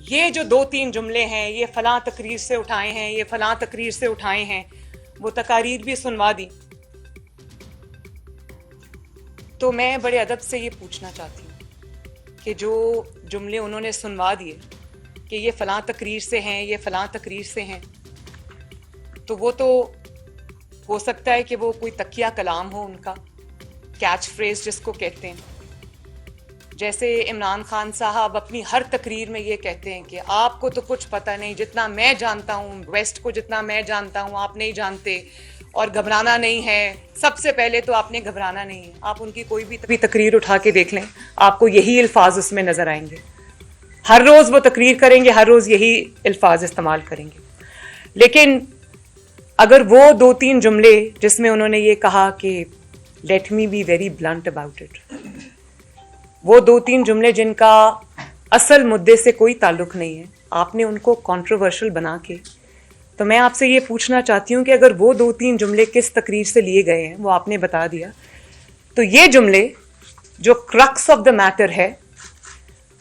ये जो 2-3 जुमले हैं, ये फलां तकरीर से उठाए हैं, ये फलां तकरीर से उठाए हैं, वो तकारीर भी सुनवा दी। तो मैं बड़े अदब से ये पूछना चाहती हूँ कि जो जुमले उन्होंने सुनवा दिए कि ये फलां तकरीर से हैं, ये फलां तकरीर से हैं, तो वो तो हो सकता है कि वो कोई तकिया कलाम हो उनका, कैच फ्रेज जिसको कहते हैं। जैसे इमरान खान साहब अपनी हर तकरीर में ये कहते हैं कि आपको तो कुछ पता नहीं, जितना मैं जानता हूँ, वेस्ट को जितना मैं जानता हूँ आप नहीं जानते, और घबराना नहीं है। सबसे पहले तो आपने घबराना नहीं है। आप उनकी कोई भी तकरीर उठा के देख लें, आपको यही अल्फाज उसमें नजर आएंगे। हर रोज वो तकरीर करेंगे, हर रोज यही अल्फाज इस्तेमाल करेंगे। लेकिन अगर वो 2-3 जुमले जिसमें उन्होंने ये कहा कि let me be very blunt about it, वो 2-3 जुमले जिनका असल मुद्दे से कोई ताल्लुक नहीं है, आपने उनको कंट्रोवर्शियल बना के, तो मैं आपसे ये पूछना चाहती हूँ कि अगर वो 2-3 जुमले किस तकरीर से लिए गए हैं वो आपने बता दिया, तो ये जुमले जो क्रक्स ऑफ द मैटर है,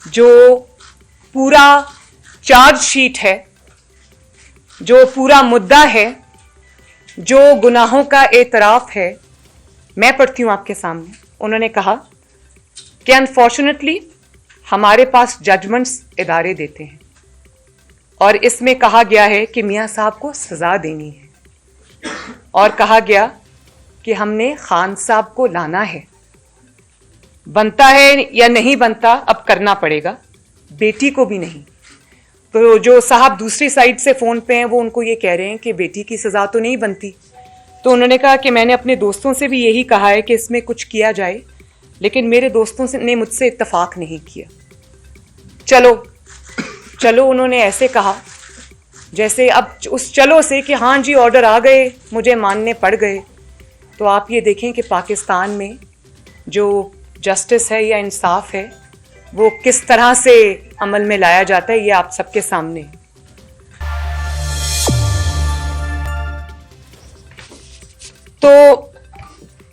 जो पूरा चार्जशीट है, जो पूरा मुद्दा है, जो गुनाहों का एतराफ़ है, मैं पढ़ती हूँ आपके सामने। उन्होंने कहा कि अनफॉर्चुनेटली हमारे पास जजमेंट्स इदारे देते हैं और इसमें कहा गया है कि मियाँ साहब को सज़ा देनी है, और कहा गया कि हमने खान साहब को लाना है। बनता है या नहीं बनता अब करना पड़ेगा, बेटी को भी नहीं। तो जो साहब दूसरी साइड से फ़ोन पे हैं वो उनको ये कह रहे हैं कि बेटी की सज़ा तो नहीं बनती। तो उन्होंने कहा कि मैंने अपने दोस्तों से भी यही कहा है कि इसमें कुछ किया जाए, लेकिन मेरे दोस्तों ने मुझसे इत्तफाक नहीं किया। चलो उन्होंने ऐसे कहा जैसे अब उस चलो से कि हाँ जी ऑर्डर आ गए, मुझे मानने पड़ गए। तो आप ये देखें कि पाकिस्तान में जो जस्टिस है या इंसाफ है वो किस तरह से अमल में लाया जाता है, ये आप सबके सामने है। तो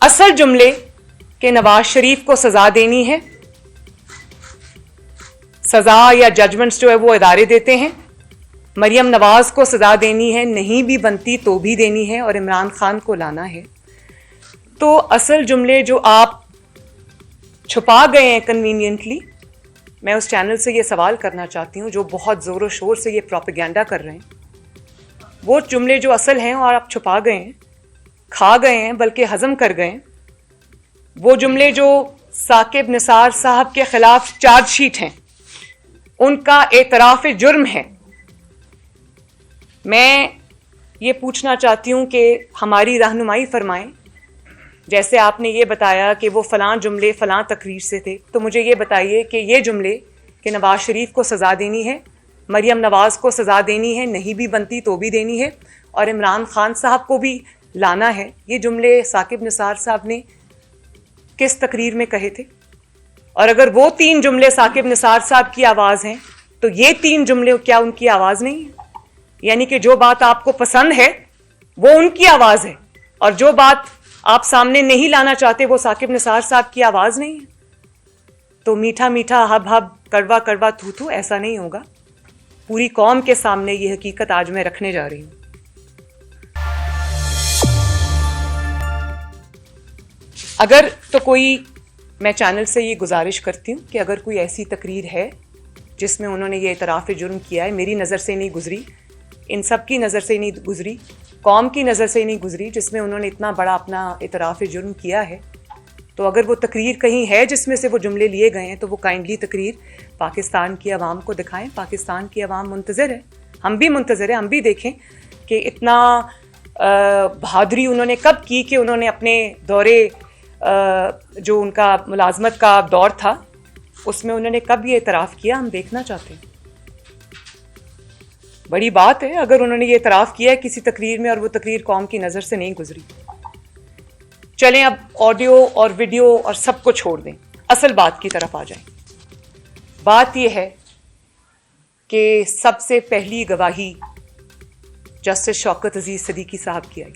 असल जुमले कि नवाज शरीफ को सजा देनी है, सजा या जजमेंट्स जो है वो इदारे देते हैं। मरियम नवाज को सजा देनी है, नहीं भी बनती तो भी देनी है, और इमरान खान को लाना है। तो असल जुमले जो आप छुपा गए हैं कन्वीनियंटली, मैं उस चैनल से ये सवाल करना चाहती हूँ जो बहुत ज़ोरों शोर से ये प्रोपेगेंडा कर रहे हैं, वो जुमले जो असल हैं और आप छुपा गए हैं, खा गए हैं, बल्कि हजम कर गए हैं, वो जुमले जो साकिब निसार साहब के खिलाफ चार्जशीट हैं, उनका एतराफ़ जुर्म है। मैं ये पूछना चाहती हूँ कि हमारी रहनुमाई फरमाएं। जैसे आपने ये बताया कि वो फ़लाँ जुमले फ़लाँ तकरीर से थे, तो मुझे ये बताइए कि ये जुमले कि नवाज शरीफ को सज़ा देनी है, मरियम नवाज़ को सज़ा देनी है, नहीं भी बनती तो भी देनी है, और इमरान खान साहब को भी लाना है, ये जुमले साकिब निसार साहब ने किस तकरीर में कहे थे? और अगर वो 3 जुमले साकिब निसार साहब की आवाज़ हैं, तो ये 3 जुमले क्या उनकी आवाज़ नहीं है? यानी कि जो बात आपको पसंद है वो उनकी आवाज़ है, और जो बात आप सामने नहीं लाना चाहते वो साकिब निसार साहब की आवाज़ नहीं है। तो मीठा मीठा हब हब, कड़वा कड़वा थू थू, ऐसा नहीं होगा। पूरी कौम के सामने ये हकीकत आज मैं रखने जा रही हूँ। अगर तो कोई, मैं चैनल से ये गुजारिश करती हूँ कि अगर कोई ऐसी तकरीर है जिसमें उन्होंने ये इतराफ़ जुर्म किया है, मेरी नज़र से नहीं गुजरी, इन सब की नज़र से नहीं गुजरी, कौम की नज़र से नहीं गुजरी, जिसमें उन्होंने इतना बड़ा अपना इतराफ़ जुर्म किया है, तो अगर वो तकरीर कहीं है जिसमें से वो जुमले लिए गए हैं, तो वो काइंडली तकरीर पाकिस्तान की आवाम को दिखाएं। पाकिस्तान की आवाम मुंतज़िर है, हम भी मुंतज़िर हैं, हम भी देखें कि इतना बहादुरी उन्होंने कब की कि उन्होंने अपने दौरे जो उनका मुलाजमत का दौर था उसमें उन्होंने कब ये इतराफ़ किया, हम देखना चाहते हैं। बड़ी बात है अगर उन्होंने ये इतराफ़ किया है किसी तकरीर में और वो तकरीर कौम की नज़र से नहीं गुजरी। चलें अब ऑडियो और वीडियो और सब को छोड़ दें, असल बात की तरफ आ जाएं। बात यह है कि सबसे पहली गवाही जस्टिस शौकत अजीज़ सिद्दीकी साहब की आई।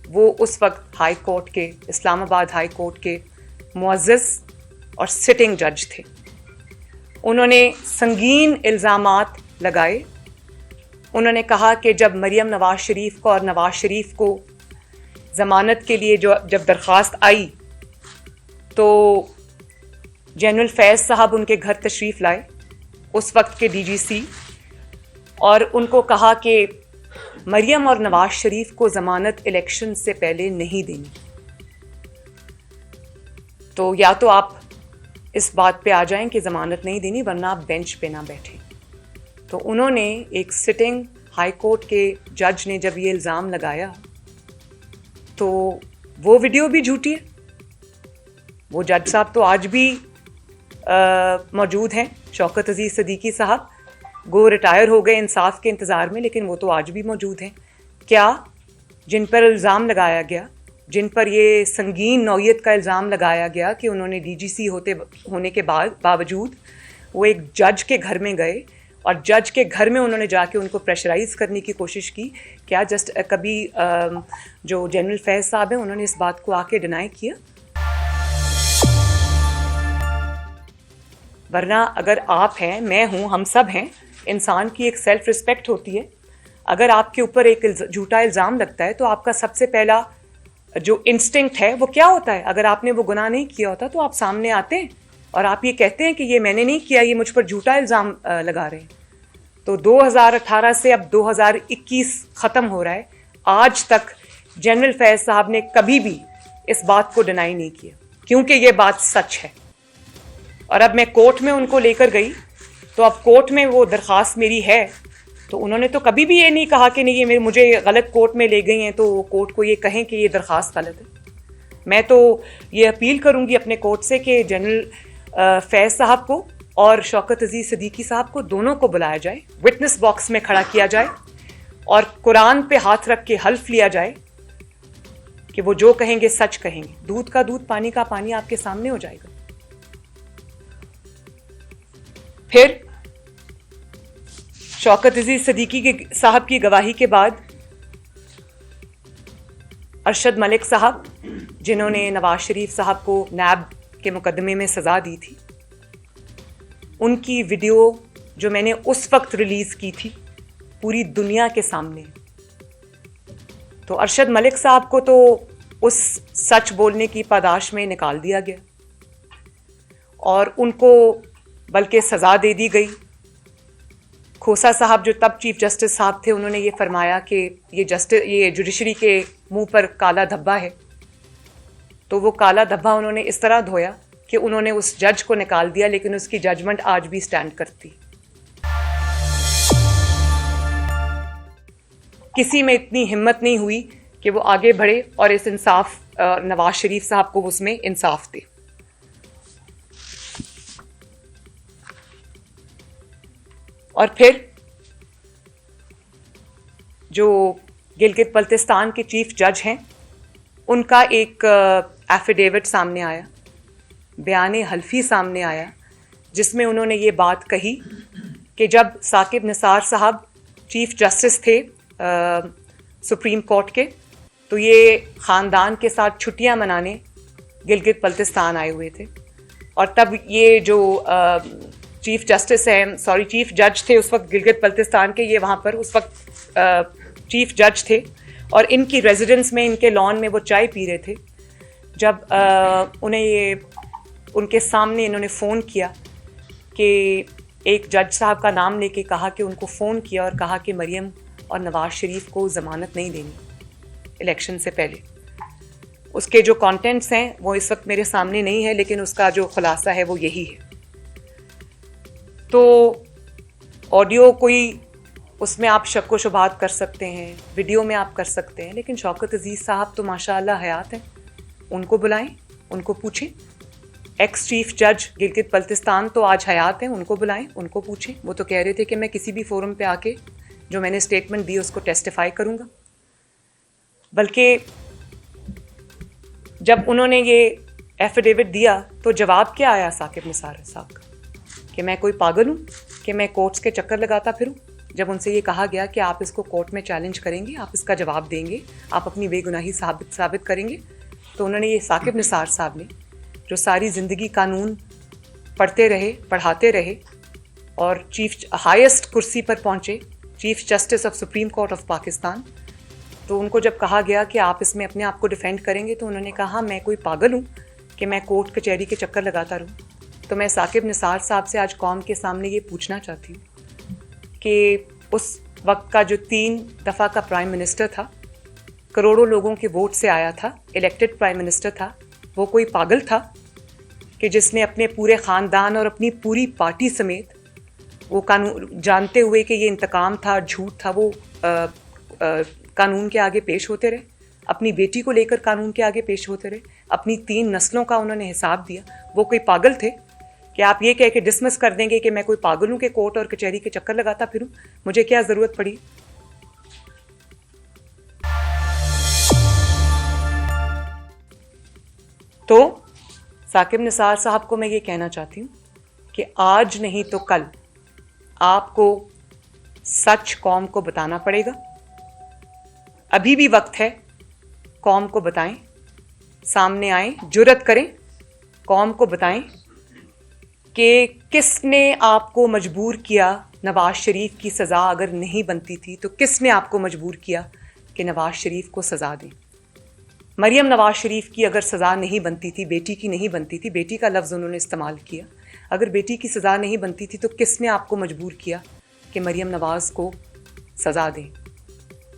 वो उस वक्त हाई कोर्ट के, इस्लामाबाद हाई कोर्ट के मुअज़्ज़ज़ और सिटिंग जज थे। उन्होंने संगीन इल्ज़ामात लगाए। उन्होंने कहा कि जब मरियम नवाज शरीफ को और नवाज शरीफ को ज़मानत के लिए जब दरख्वास्त आई तो जनरल फैज़ साहब उनके घर तशरीफ़ लाए, उस वक्त के DGC, और उनको कहा कि मरियम और नवाज शरीफ को ज़मानत इलेक्शन से पहले नहीं देनी। तो या तो आप इस बात पे आ जाएं कि ज़मानत नहीं देनी, वरना आप बेंच पे ना बैठें। तो उन्होंने, एक सिटिंग हाई कोर्ट के जज ने जब ये इल्ज़ाम लगाया तो वो वीडियो भी झूठी है। वो जज साहब तो आज भी मौजूद हैं, शौकत अजीज़ सिद्दीकी साहब। वो रिटायर हो गए इंसाफ के इंतज़ार में, लेकिन वो तो आज भी मौजूद हैं। क्या जिन पर इल्ज़ाम लगाया गया, जिन पर ये संगीन नौयत का इल्ज़ाम लगाया गया कि उन्होंने DGC होने के बावजूद वो एक जज के घर में गए और जज के घर में उन्होंने जाके उनको प्रेशराइज़ करने की कोशिश की, क्या कभी जो जनरल फैज़ साहब हैं उन्होंने इस बात को आके डिनाई किया? वरना अगर आप हैं, मैं हूँ, हम सब हैं, इंसान की एक सेल्फ रिस्पेक्ट होती है। अगर आपके ऊपर एक झूठा इल्ज़ाम लगता है तो आपका सबसे पहला जो इंस्टिंक्ट है वो क्या होता है? अगर आपने वो गुनाह नहीं किया होता तो आप सामने आते हैं और आप ये कहते हैं कि ये मैंने नहीं किया, ये मुझ पर झूठा इल्ज़ाम लगा रहे हैं। तो 2018 से अब 2021 ख़त्म हो रहा है, आज तक जनरल फैज़ साहब ने कभी भी इस बात को डिनाई नहीं किया, क्योंकि ये बात सच है। और अब मैं कोर्ट में उनको लेकर गई तो अब कोर्ट में वो दरख्वास्त मेरी है, तो उन्होंने तो कभी भी ये नहीं कहा कि नहीं ये मुझे गलत कोर्ट में ले गई हैं तो कोर्ट को ये कहें कि ये दरख्वास्त गलत है। मैं तो ये अपील करूंगी अपने कोर्ट से कि जनरल फैज़ साहब को और शौकत अजीज़ सिद्दीकी साहब को, दोनों को बुलाया जाए, विटनेस बॉक्स में खड़ा किया जाए और कुरान पे हाथ रख के हल्फ लिया जाए कि वो जो कहेंगे सच कहेंगे। दूध का दूध, पानी का पानी आपके सामने हो जाएगा। फिर शौकत अजीज़ सिद्दीकी साहब की गवाही के बाद अरशद मलिक साहब, जिन्होंने नवाज शरीफ साहब को नैब के मुकदमे में सज़ा दी थी, उनकी वीडियो जो मैंने उस वक्त रिलीज़ की थी पूरी दुनिया के सामने, तो अरशद मलिक साहब को तो उस सच बोलने की पादाश में निकाल दिया गया और उनको बल्कि सज़ा दे दी गई। खोसा साहब जो तब चीफ जस्टिस साहब थे, उन्होंने ये फरमाया कि ये जुडिशरी के मुंह पर काला धब्बा है, तो वो काला धब्बा उन्होंने इस तरह धोया कि उन्होंने उस जज को निकाल दिया, लेकिन उसकी जजमेंट आज भी स्टैंड करती। किसी में इतनी हिम्मत नहीं हुई कि वो आगे बढ़े और इस इंसाफ नवाज शरीफ साहब को उसमें इंसाफ दे। और फिर जो गिलगित बल्तिस्तान के चीफ जज हैं, उनका एक एफिडेविट सामने आया, बयान हल्फी सामने आया, जिसमें उन्होंने ये बात कही कि जब साकिब निसार साहब चीफ जस्टिस थे सुप्रीम कोर्ट के, तो ये ख़ानदान के साथ छुट्टियां मनाने गिलगित बल्तिस्तान आए हुए थे। और तब ये जो चीफ जज थे उस वक्त गिलगित बल्तिस्तान के, ये वहाँ पर उस वक्त चीफ जज थे और इनकी रेजिडेंस में, इनके लॉन में वो चाय पी रहे थे। जब उनके सामने इन्होंने फ़ोन किया कि एक जज साहब का नाम लेके कहा कि उनको फ़ोन किया और कहा कि मरियम और नवाज शरीफ को ज़मानत नहीं देनी इलेक्शन से पहले। उसके जो कंटेंट्स हैं वो इस वक्त मेरे सामने नहीं है, लेकिन उसका जो खुलासा है वो यही है। तो ऑडियो कोई, उसमें आप शक व शुबात कर सकते हैं, वीडियो में आप कर सकते हैं, लेकिन शौकत अजीज़ साहब तो माशाअल्लाह हयात हैं, उनको बुलाएं, उनको पूछें। एक्स चीफ जज गिलगित बल्तिस्तान तो आज हयात हैं, उनको बुलाएं, उनको पूछें। वो तो कह रहे थे कि मैं किसी भी फोरम पे आके जो मैंने स्टेटमेंट दी उसको टेस्टिफाई करूँगा। बल्कि जब उन्होंने ये एफिडेविट दिया तो जवाब क्या आया साकिब निसार साहब का, कि मैं कोई पागल हूँ कि मैं कोर्ट्स के चक्कर लगाता फिरूँ। जब उनसे ये कहा गया कि आप इसको कोर्ट में चैलेंज करेंगे, आप इसका जवाब देंगे, आप अपनी बेगुनाही साबित करेंगे, तो उन्होंने ये साकिब निसार साहब ने, जो सारी ज़िंदगी कानून पढ़ते रहे, पढ़ाते रहे, और चीफ हाईएस्ट कुर्सी पर पहुंचे, chief justice of supreme court of Pakistan. तो उनको जब कहा गया कि आप इसमें अपने आप को डिफेंड करेंगे, तो उन्होंने कहा मैं कोई पागल हूँ कि मैं कोर्ट कचहरी के चक्कर लगाता रहूँ। तो मैं साकिब निसार साहब से आज कौम के सामने ये पूछना चाहती हूँ कि उस वक्त का जो 3 दफ़ा का प्राइम मिनिस्टर था, करोड़ों लोगों के वोट से आया था, इलेक्टेड प्राइम मिनिस्टर था, वो कोई पागल था कि जिसने अपने पूरे ख़ानदान और अपनी पूरी पार्टी समेत वो कानून जानते हुए कि ये इंतकाम था, झूठ था, वो कानून के आगे पेश होते रहे, अपनी बेटी को लेकर कानून के आगे पेश होते रहे, अपनी 3 नस्लों का उन्होंने हिसाब दिया। वो कोई पागल थे कि आप ये कह के डिसमिस कर देंगे कि मैं कोई पागल हूँ कि कोर्ट और कचहरी के चक्कर लगाता फिरूं, मुझे क्या ज़रूरत पड़ी। तो साकिब निसार साहब को मैं ये कहना चाहती हूँ कि आज नहीं तो कल आपको सच कौम को बताना पड़ेगा। अभी भी वक्त है, कौम को बताएं, सामने आएं, जुर्रत करें, कौम को बताएं कि किसने आपको मजबूर किया। नवाज शरीफ की सज़ा अगर नहीं बनती थी तो किसने आपको मजबूर किया कि नवाज शरीफ को सज़ा दें। मरियम नवाज शरीफ की अगर सज़ा नहीं बनती थी, बेटी की नहीं बनती थी, बेटी का लफ्ज़ उन्होंने इस्तेमाल किया, अगर बेटी की सज़ा नहीं बनती थी तो किसने आपको मजबूर किया कि मरियम नवाज़ को सज़ा दें।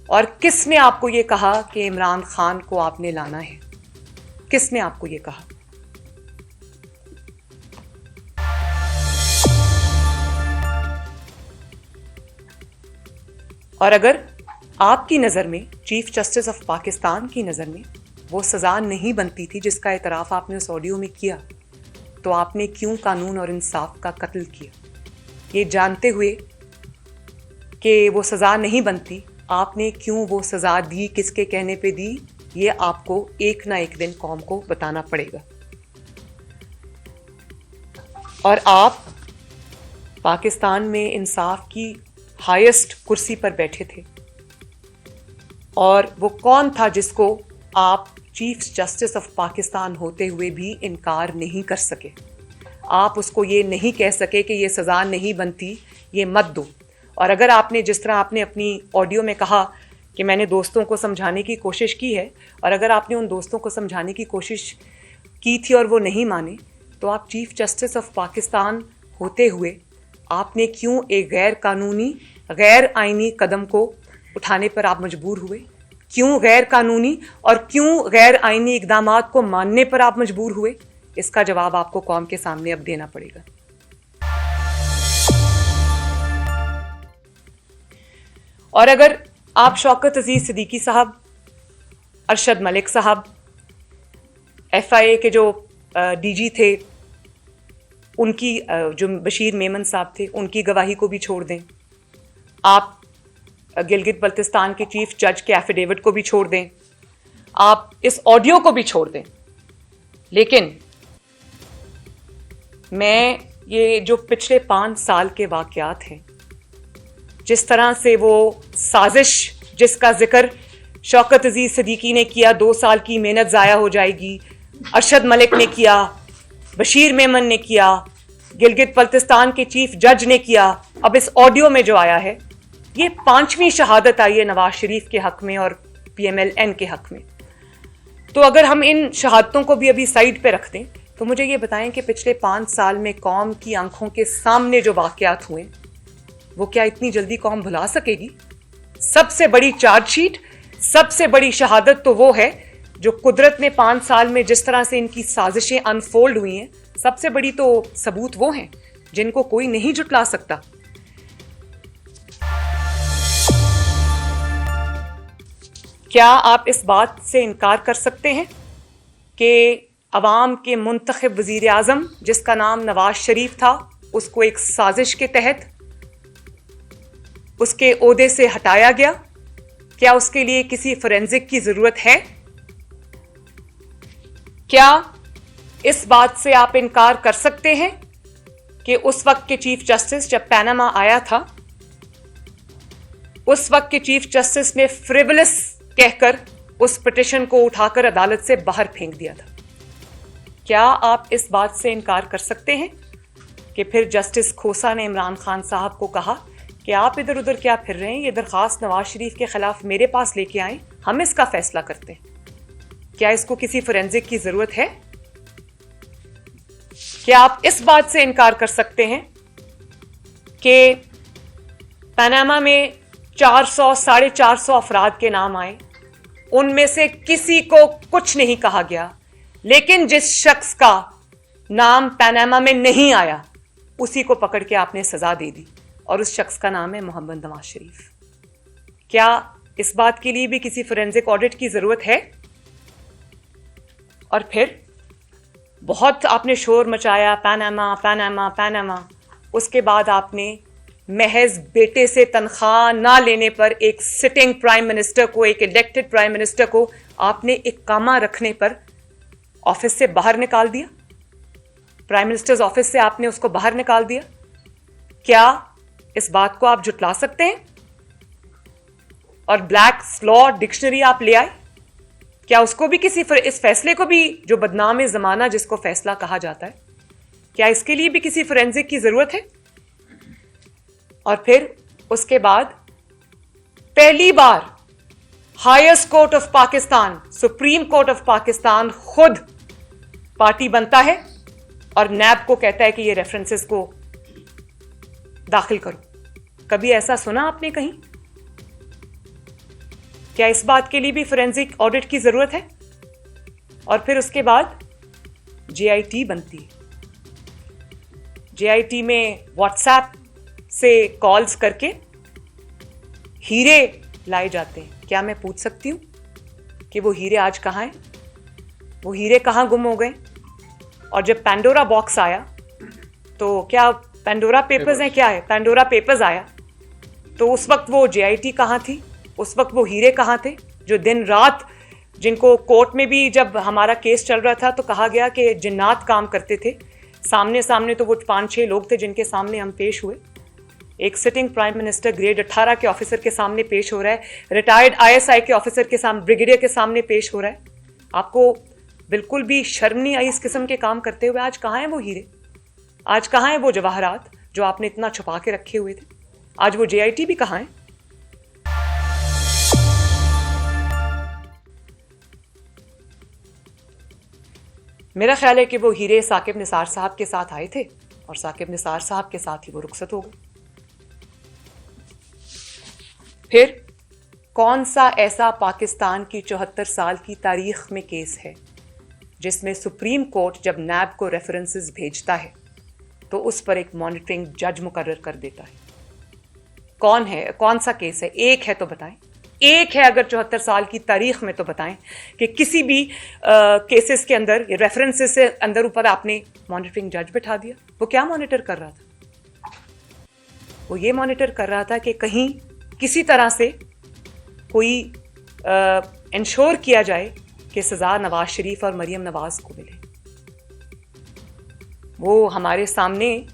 और किसने आपको ये कहा कि इमरान खान को आपने लाना है, किसने आपको ये कहा। और अगर आपकी नज़र में, चीफ जस्टिस ऑफ पाकिस्तान की नज़र में वो सज़ा नहीं बनती थी जिसका एतराफ़ आपने उस ऑडियो में किया, तो आपने क्यों कानून और इंसाफ का कत्ल किया? ये जानते हुए कि वो सज़ा नहीं बनती, आपने क्यों वो सज़ा दी, किसके कहने पे दी, ये आपको एक ना एक दिन कौम को बताना पड़ेगा। और आप पाकिस्तान में इंसाफ की हाईएस्ट कुर्सी पर बैठे थे, और वो कौन था जिसको आप चीफ जस्टिस ऑफ पाकिस्तान होते हुए भी इनकार नहीं कर सके। आप उसको ये नहीं कह सके कि ये सज़ा नहीं बनती, ये मत दो। और अगर आपने, जिस तरह आपने अपनी ऑडियो में कहा कि मैंने दोस्तों को समझाने की कोशिश की है, और अगर आपने उन दोस्तों को समझाने की कोशिश की थी और वो नहीं माने, तो आप चीफ जस्टिस ऑफ पाकिस्तान होते हुए आपने क्यों एक गैर कानूनी, गैर आइनी कदम को उठाने पर आप मजबूर हुए? क्यों गैर कानूनी और क्यों गैर आइनी इक़दामात को मानने पर आप मजबूर हुए? इसका जवाब आपको कौम के सामने अब देना पड़ेगा। और अगर आप शौकत अजीज सिद्दीकी साहब, अरशद मलिक साहब, FIA के जो DG थे, उनकी जो बशीर मेमन साहब थे, उनकी गवाही को भी छोड़ दें, आप गिलगित बल्तिस्तान के चीफ जज के एफिडेविट को भी छोड़ दें, आप इस ऑडियो को भी छोड़ दें, लेकिन मैं ये जो पिछले 5 साल के वाक़यात हैं, जिस तरह से वो साजिश जिसका जिक्र शौकत अजीज सिद्दीकी ने किया, 2 साल की मेहनत ज़ाया हो जाएगी, अरशद मलिक ने किया, बशीर मेमन ने किया, गिलगित बल्तिस्तान के चीफ जज ने किया, अब इस ऑडियो में जो आया है, ये 5वीं शहादत आई है नवाज शरीफ के हक में और PMLN के हक में। तो अगर हम इन शहादतों को भी अभी साइड पे रख दें, तो मुझे ये बताएं कि पिछले 5 साल में कौम की आंखों के सामने जो वाक़यात हुए, वो क्या इतनी जल्दी कौम भुला सकेगी? सबसे बड़ी चार्जशीट, सबसे बड़ी शहादत तो वो है जो कुदरत ने 5 साल में जिस तरह से इनकी साजिशें अनफोल्ड हुई हैं, सबसे बड़ी तो सबूत वो हैं जिनको कोई नहीं जुटला सकता। क्या आप इस बात से इनकार कर सकते हैं कि अवाम के मुंतखब वज़ीर आज़म, जिसका नाम नवाज शरीफ था, उसको एक साजिश के तहत उसके ओहदे से हटाया गया? क्या उसके लिए किसी फोरेंसिक की जरूरत है? क्या इस बात से आप इनकार कर सकते हैं कि उस वक्त के चीफ जस्टिस, जब पैनामा आया था, उस वक्त के चीफ जस्टिस ने फ्रिवलस कहकर उस पिटिशन को उठाकर अदालत से बाहर फेंक दिया था? क्या आप इस बात से इनकार कर सकते हैं कि फिर जस्टिस खोसा ने इमरान खान साहब को कहा कि आप इधर उधर क्या फिर रहे हैं, ये दरख्वास्त नवाज शरीफ के खिलाफ मेरे पास लेके आए, हम इसका फैसला करते हैं। क्या इसको किसी फोरेंसिक की जरूरत है? क्या आप इस बात से इनकार कर सकते हैं कि पनामा में 400 साढ़े 400 अफराद के नाम आए, उनमें से किसी को कुछ नहीं कहा गया, लेकिन जिस शख्स का नाम पनामा में नहीं आया उसी को पकड़ के आपने सजा दे दी, और उस शख्स का नाम है मोहम्मद नवाज शरीफ। क्या इस बात के लिए भी किसी फोरेंसिक ऑडिट की जरूरत है? और फिर बहुत आपने शोर मचाया, पनामा पनामा पनामा। उसके बाद आपने महज बेटे से तनख्वाह ना लेने पर एक सिटिंग प्राइम मिनिस्टर को, एक इलेक्टेड प्राइम मिनिस्टर को आपने इकामा रखने पर ऑफिस से बाहर निकाल दिया। प्राइम मिनिस्टर्स ऑफिस से आपने उसको बाहर निकाल दिया। क्या इस बात को आप जुटला सकते हैं? और ब्लैक लॉ डिक्शनरी आप ले आए, क्या उसको भी इस फैसले को भी, जो बदनाम जमाना जिसको फैसला कहा जाता है, क्या इसके लिए भी किसी फोरेंसिक की जरूरत है? और फिर उसके बाद पहली बार highest court of Pakistan, supreme court of Pakistan खुद पार्टी बनता है और नैब को कहता है कि ये रेफरेंसेस को दाखिल करो। कभी ऐसा सुना आपने कहीं? क्या इस बात के लिए भी फोरेंसिक ऑडिट की जरूरत है? और फिर उसके बाद जेआईटी बनती है। जेआईटी में व्हाट्सएप से कॉल्स करके हीरे लाए जाते हैं। क्या मैं पूछ सकती हूं कि वो हीरे आज कहां हैं? वो हीरे कहां गुम हो गए? और जब पैंडोरा बॉक्स आया, तो क्या पैंडोरा पेपर्स हैं, क्या है पैंडोरा पेपर्स आया, तो उस वक्त वो जेआईटी कहां थी? उस वक्त वो हीरे कहां थे जो दिन रात, जिनको कोर्ट में भी जब हमारा केस चल रहा था तो कहा गया कि जिन्नात काम करते थे। सामने सामने तो वो 5-6 लोग थे जिनके सामने हम पेश हुए। एक सिटिंग प्राइम मिनिस्टर ग्रेड 18 के ऑफिसर के सामने पेश हो रहा है, रिटायर्ड आईएसआई के ऑफिसर के सामने, ब्रिगेडियर के सामने पेश हो रहा है। आपको बिल्कुल भी शर्म नहीं आई इस किस्म के काम करते हुए? आज कहाँ हैं वो हीरे? आज कहाँ हैं वो जवाहरात जो आपने इतना छुपा के रखे हुए थे? आज वो जेआईटी भी कहाँ है? मेरा ख्याल है कि वो हीरे साकिब निसार साहब के साथ आए थे और साकिब निसार साहब के साथ ही वो रुखसत हो गए। फिर कौन सा ऐसा पाकिस्तान की 74 साल की तारीख में केस है जिसमें सुप्रीम कोर्ट जब नैब को रेफरेंसेस भेजता है तो उस पर एक मॉनिटरिंग जज मुकर्रर कर देता है? कौन है? कौन सा केस है? एक है तो बताएं। एक है अगर 74 साल की तारीख में तो बताएं कि किसी भी केसेस के अंदर, रेफरेंसेस से अंदर ऊपर आपने मॉनिटरिंग जज बिठा दिया। वो क्या मॉनिटर कर रहा था? वो ये मॉनिटर कर रहा था कि कहीं किसी तरह से कोई इंश्योर किया जाए कि सजा नवाज शरीफ और मरियम नवाज को मिले। वो हमारे सामने,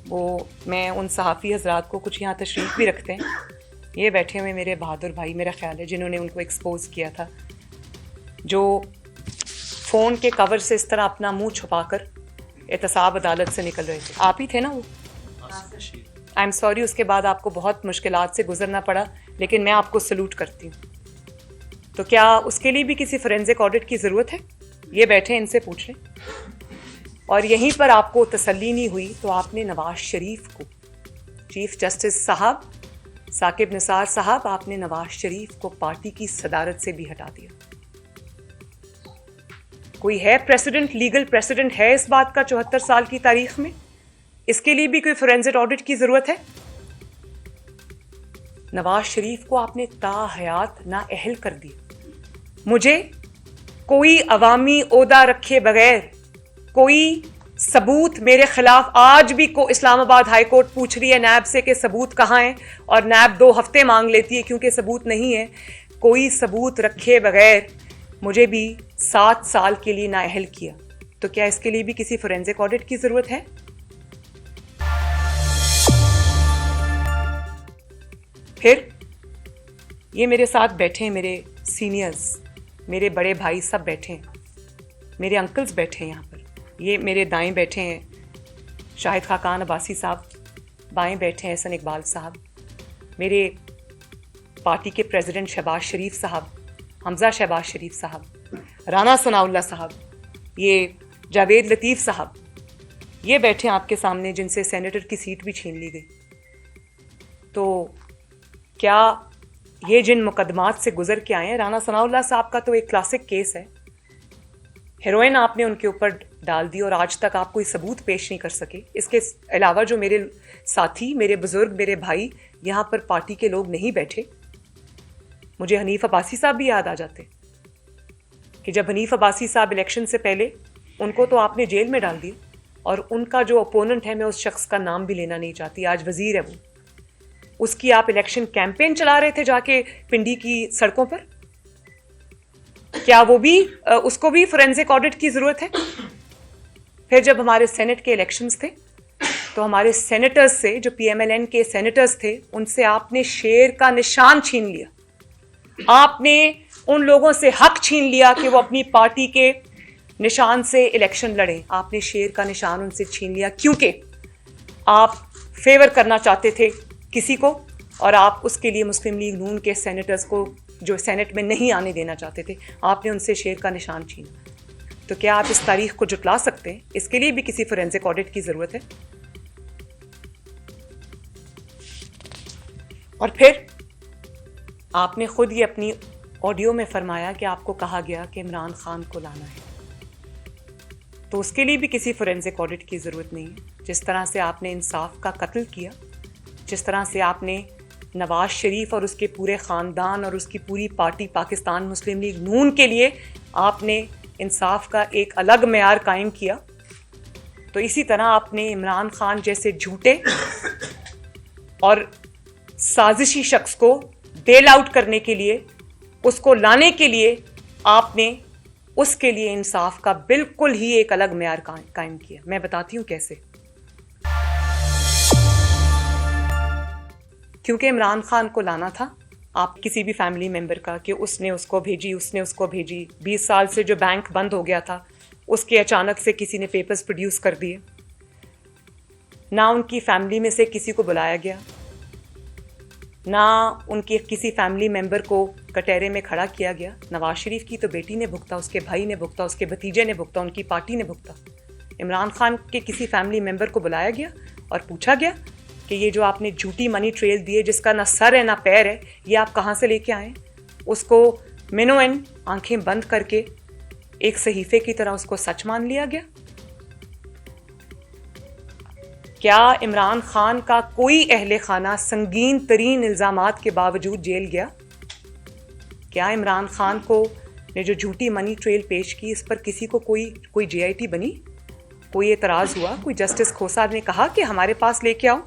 वो मैं उन सहाफ़ी हजरात को, कुछ यहाँ तशरीफ़ भी रखते हैं, ये बैठे हुए मेरे बहादुर भाई मेरा ख्याल है जिन्होंने उनको एक्सपोज किया था, जो फ़ोन के कवर से इस तरह अपना मुंह छुपाकर एहतसाब अदालत से निकल रहे थे। आप ही थे ना वो? आई एम सॉरी, उसके बाद आपको बहुत मुश्किलात से गुजरना पड़ा, लेकिन मैं आपको सलूट करती हूँ। तो क्या उसके लिए भी किसी फोरेंसिक ऑडिट की ज़रूरत है? ये बैठे इनसे पूछ लें। और यहीं पर आपको तसल्ली नहीं हुई तो आपने नवाज शरीफ को, चीफ जस्टिस साहब साकिब निसार साहब, आपने नवाज शरीफ को पार्टी की सदारत से भी हटा दिया। कोई है प्रेसिडेंट, लीगल प्रेसिडेंट है इस बात का 74 साल की तारीख में? इसके लिए भी कोई फोरेंसिक ऑडिट की जरूरत है? नवाज शरीफ को आपने ताहयात नाअहल कर दिया। मुझे कोई अवामी ओहदा रखे बगैर, कोई सबूत मेरे खिलाफ, आज भी को इस्लामाबाद हाई कोर्ट पूछ रही है नैब से कि सबूत कहाँ हैं, और नैब 2 हफ्ते मांग लेती है क्योंकि सबूत नहीं है। कोई सबूत रखे बगैर मुझे भी 7 साल के लिए नाअहल किया। तो क्या इसके लिए भी किसी फोरेंसिक ऑडिट की जरूरत है? फिर ये मेरे साथ बैठे हैं मेरे सीनियर्स, मेरे बड़े भाई सब बैठे हैं, मेरे अंकल्स बैठे हैं यहाँ पर, ये मेरे दाएं बैठे हैं शाहिद खाकान अब्बासी साहब, बाएं बैठे हैं एहसन इकबाल साहब, मेरे पार्टी के प्रेसिडेंट शहबाज शरीफ साहब, हमजा शहबाज शरीफ साहब, राना सनाउल्लाह साहब, ये जावेद लतीफ़ साहब, ये बैठे आपके सामने जिनसे सेनेटर की सीट भी छीन ली गई। तो क्या ये जिन मुकदमात से गुजर के आए हैं, राना सनाउल्लाह साहब का तो एक क्लासिक केस है, हेरोइन आपने उनके ऊपर डाल दी और आज तक आप कोई सबूत पेश नहीं कर सके। इसके अलावा जो मेरे साथी, मेरे बुजुर्ग, मेरे भाई, यहाँ पर पार्टी के लोग नहीं बैठे, मुझे हनीफ अब्बासी साहब भी याद आ जाते कि जब हनीफ अब्बासी साहब इलेक्शन से पहले, उनको तो आपने जेल में डाल दिया और उनका जो ओपोनेंट है, मैं उस शख्स का नाम भी लेना नहीं चाहती, आज वजीर है वो, उसकी आप इलेक्शन कैंपेन चला रहे थे जाके पिंडी की सड़कों पर। क्या वो भी, उसको भी फोरेंसिक ऑडिट की जरूरत है? फिर जब हमारे सेनेट के इलेक्शंस थे तो हमारे सेनेटर्स से, जो पीएमएलएन के सेनेटर्स थे, उनसे आपने शेर का निशान छीन लिया। आपने उन लोगों से हक छीन लिया कि वो अपनी पार्टी के निशान से इलेक्शन लड़ें। आपने शेर का निशान उनसे छीन लिया क्योंकि आप फेवर करना चाहते थे किसी को और आप उसके लिए मुस्लिम लीग नून के सेनेटर्स को, जो सेनेट में नहीं आने देना चाहते थे, आपने उनसे शेर का निशान छीना। तो क्या आप इस तारीख को जुटला सकते हैं? इसके लिए भी किसी फोरेंसिक ऑडिट की जरूरत है। और फिर आपने खुद ये अपनी ऑडियो में फरमाया कि आपको कहा गया कि इमरान खान को लाना है, तो उसके लिए भी किसी फोरेंसिक ऑडिट की ज़रूरत नहीं है। जिस तरह से आपने इंसाफ का कत्ल किया, जिस तरह से आपने नवाज शरीफ और उसके पूरे ख़ानदान और उसकी पूरी पार्टी पाकिस्तान मुस्लिम लीग नून के लिए आपने इंसाफ का एक अलग मेयार कायम किया, तो इसी तरह आपने इमरान खान जैसे झूठे और साजिशी शख्स को बेल आउट करने के लिए, उसको लाने के लिए, आपने उसके लिए इंसाफ का बिल्कुल ही एक अलग मेयार कायम किया। मैं बताती हूँ कैसे। क्योंकि इमरान खान को लाना था आप किसी भी फैमिली मेंबर का कि उसने उसको भेजी, उसने उसको भेजी। 20 साल से जो बैंक बंद हो गया था, उसके अचानक से किसी ने पेपर्स प्रोड्यूस कर दिए, ना उनकी फैमिली में से किसी को बुलाया गया, ना उनके किसी फैमिली मेंबर को कटहरे में खड़ा किया गया। नवाज शरीफ की तो बेटी ने भुगता, उसके भाई ने भुगता, उसके भतीजे ने भुगता, उनकी पार्टी ने भुगता। इमरान खान के किसी फैमिली मेंबर को बुलाया गया और पूछा गया कि ये जो आपने झूठी मनी ट्रेल दी है, जिसका ना सर है ना पैर है, ये आप कहाँ से लेके आए? उसको मिनोएन आंखें बंद करके एक सहीफे की तरह उसको सच मान लिया गया। क्या इमरान खान का कोई अहले खाना संगीन तरीन इल्ज़ामात के बावजूद जेल गया? क्या इमरान खान को ने जो झूठी मनी ट्रेल पेश की, इस पर किसी को कोई जेआईटी बनी? कोई एतराज़ हुआ? कोई जस्टिस खोसा ने कहा कि हमारे पास लेके आओ?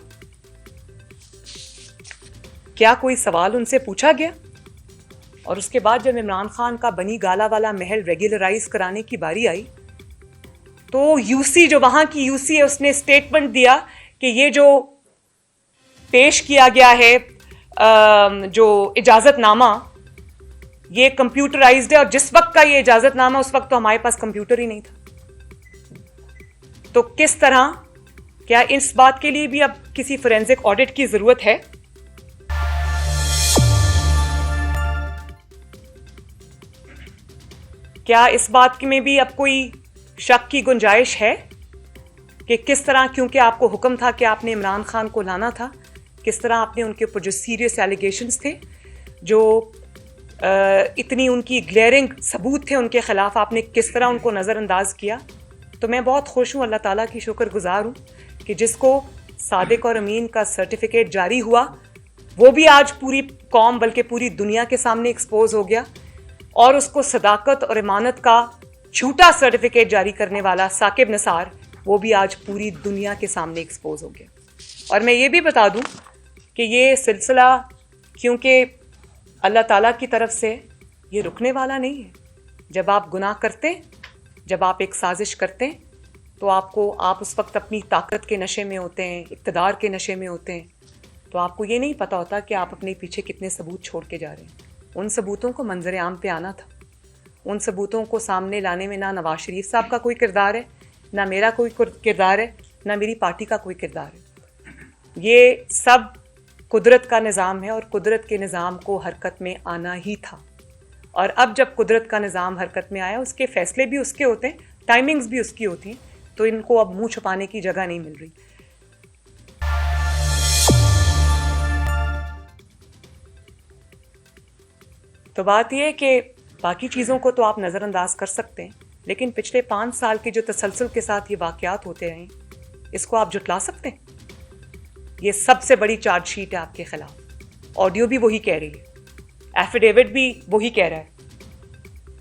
क्या कोई सवाल उनसे पूछा गया? और उसके बाद जब इमरान खान का बनी गाला वाला महल रेगुलराइज कराने की बारी आई, तो यूसी, जो वहां की यूसी है, उसने स्टेटमेंट दिया कि ये जो पेश किया गया है जो इजाजतनामा, ये कंप्यूटराइज्ड है, और जिस वक्त का ये इजाजतनामा, उस वक्त तो हमारे पास कंप्यूटर ही नहीं था। तो किस तरह, क्या इस बात के लिए भी अब किसी फोरेंसिक ऑडिट की जरूरत है? क्या इस बात में भी अब कोई शक की गुंजाइश है कि किस तरह, क्योंकि आपको हुक्म था कि आपने इमरान खान को लाना था, किस तरह आपने उनके ऊपर जो सीरियस एलिगेशंस थे, जो इतनी उनकी ग्लेयरिंग सबूत थे उनके खिलाफ, आपने किस तरह उनको नज़रअंदाज किया? तो मैं बहुत खुश हूँ, अल्लाह ताला की शुक्रगुजार हूँ कि जिसको सादिक और अमीन का सर्टिफिकेट जारी हुआ, वो भी आज पूरी कौम बल्कि पूरी दुनिया के सामने एक्सपोज हो गया, और उसको सदाकत और इमानत का झूठा सर्टिफिकेट जारी करने वाला साकिब निसार, वो भी आज पूरी दुनिया के सामने एक्सपोज हो गया। और मैं ये भी बता दूं कि ये सिलसिला, क्योंकि अल्लाह ताला की तरफ से ये रुकने वाला नहीं है। जब आप गुनाह करते हैं, जब आप एक साजिश करते हैं, तो आप उस वक्त अपनी ताकत के नशे में होते हैं, इक़्तिदार के नशे में होते हैं, तो आपको ये नहीं पता होता कि आप अपने पीछे कितने सबूत छोड़ के जा रहे हैं। उन सबूतों को मंजर आम पे आना था। उन सबूतों को सामने लाने में ना नवाज शरीफ साहब का कोई किरदार है, ना मेरा कोई किरदार है, ना मेरी पार्टी का कोई किरदार है। ये सब कुदरत का निज़ाम है और कुदरत के निज़ाम को हरकत में आना ही था। और अब जब कुदरत का निज़ाम हरकत में आया, उसके फैसले भी उसके होते हैं, टाइमिंग्स भी उसकी होती हैं, तो इनको अब मुंह छुपाने की जगह नहीं मिल रही। तो बात यह है कि बाकी चीज़ों को तो आप नज़रअंदाज कर सकते हैं, लेकिन पिछले 5 साल के जो तसलसल के साथ ये वाक़यात होते रहे, इसको आप जुटला सकते हैं? ये सबसे बड़ी चार्जशीट है आपके खिलाफ। ऑडियो भी वही कह रही है, एफिडेविट भी वही कह रहा है,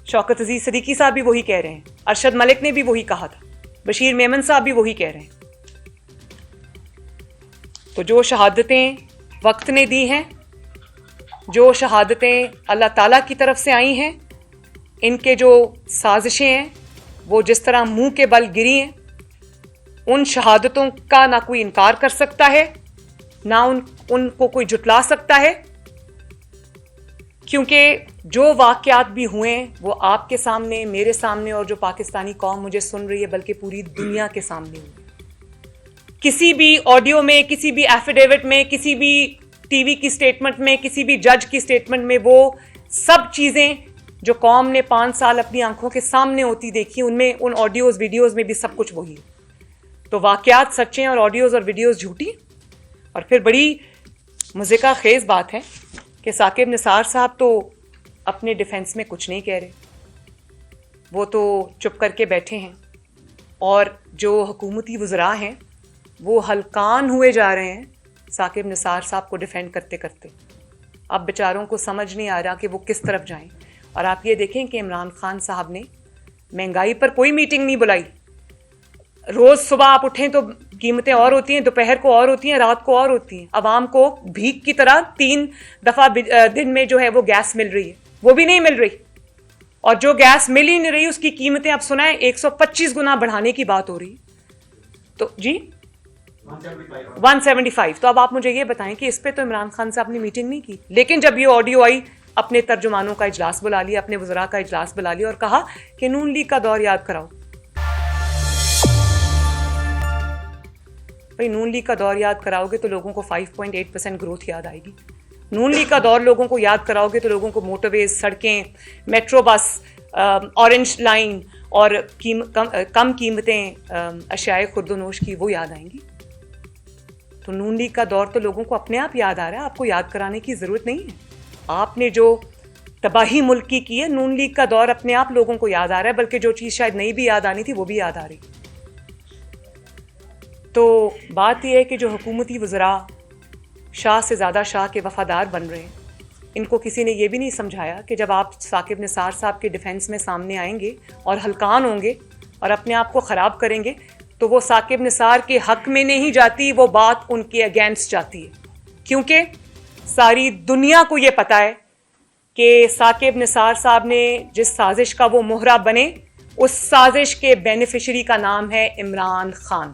शौकत अजीज सिद्दीकी साहब भी वही कह रहे हैं, अरशद मलिक ने भी वही कहा था, बशीर मेमन साहब भी वही कह रहे हैं। तो जो शहादतें वक्त ने दी हैं, जो शहादतें अल्लाह ताला की तरफ से आई हैं, इनके जो साजिशें हैं वो जिस तरह मुंह के बल गिरी हैं, उन शहादतों का ना कोई इनकार कर सकता है, ना उनको कोई जुटला सकता है, क्योंकि जो वाक़यात भी हुए वो आपके सामने, मेरे सामने और जो पाकिस्तानी कौम मुझे सुन रही है, बल्कि पूरी दुनिया के सामने हुए। किसी भी ऑडियो में, किसी भी एफिडेविट में, किसी भी टीवी की स्टेटमेंट में, किसी भी जज की स्टेटमेंट में वो सब चीज़ें जो कौम ने 5 साल अपनी आंखों के सामने होती देखी, उनमें, उन ऑडियोज़ वीडियोज़ में भी सब कुछ वही है। तो वाक़यात सच्चे हैं और ऑडियोज़ और वीडियोज़ झूठी। और फिर बड़ी मज़े का खेज़ बात है कि साकिब निसार साहब तो अपने डिफेंस में कुछ नहीं कह रहे, वो तो चुप करके बैठे हैं, और जो हुकूमती वज़रा हैं वो हलकान हुए जा रहे हैं साकिब निसार साहब को डिफेंड करते करते। अब बेचारों को समझ नहीं आ रहा कि वो किस तरफ जाएं। और आप ये देखें कि इमरान खान साहब ने महंगाई पर कोई मीटिंग नहीं बुलाई। रोज़ सुबह आप उठें तो कीमतें और होती हैं, दोपहर को और होती हैं, रात को और होती हैं। आवाम को भीख की तरह 3 दफ़ा दिन में जो है वो गैस मिल रही है, वो भी नहीं मिल रही। और जो गैस मिल ही नहीं रही उसकी कीमतें आप सुनाएं 125 गुना बढ़ाने की बात हो रही। तो जी 175। तो अब आप मुझे ये बताएं कि इस पे तो इमरान खान साहब ने मीटिंग नहीं की, लेकिन जब ये ऑडियो आई अपने तर्जुमानों का इजलास बुला लिया, अपने वज़रा का इजलास बुला लिया और कहा कि नून लीग का दौर याद कराओ। भाई नून लीग का दौर याद कराओगे तो लोगों को 5.8% ग्रोथ याद आएगी। नून लीग का दौर लोगों को याद कराओगे तो लोगों को मोटरवेज, सड़कें, मेट्रो बस, ऑरेंज लाइन और कम कीमतें अशियाए खुर्दोनोश की वो याद आएंगी। तो नून लीग का दौर तो लोगों को अपने आप याद आ रहा है, आपको याद कराने की ज़रूरत नहीं है। आपने जो तबाही मुल्क की है, नून लीग का दौर अपने आप लोगों को याद आ रहा है, बल्कि जो चीज़ शायद नहीं भी याद आनी थी वो भी याद आ रही। तो बात यह है कि जो हुकूमती वज़रा शाह से ज़्यादा शाह के वफ़ादार बन रहे हैं, इनको किसी ने यह भी नहीं समझाया कि जब आप साकिब निसार साहब के डिफेंस में सामने आएंगे और हलकान होंगे और अपने आप को ख़राब करेंगे तो वो साकिब निसार के हक में नहीं जाती, वो बात उनके अगेंस्ट जाती है। क्योंकि सारी दुनिया को ये पता है कि साकिब निसार साहब ने जिस साजिश का वो मोहरा बने, उस साजिश के बेनिफिशरी का नाम है इमरान खान।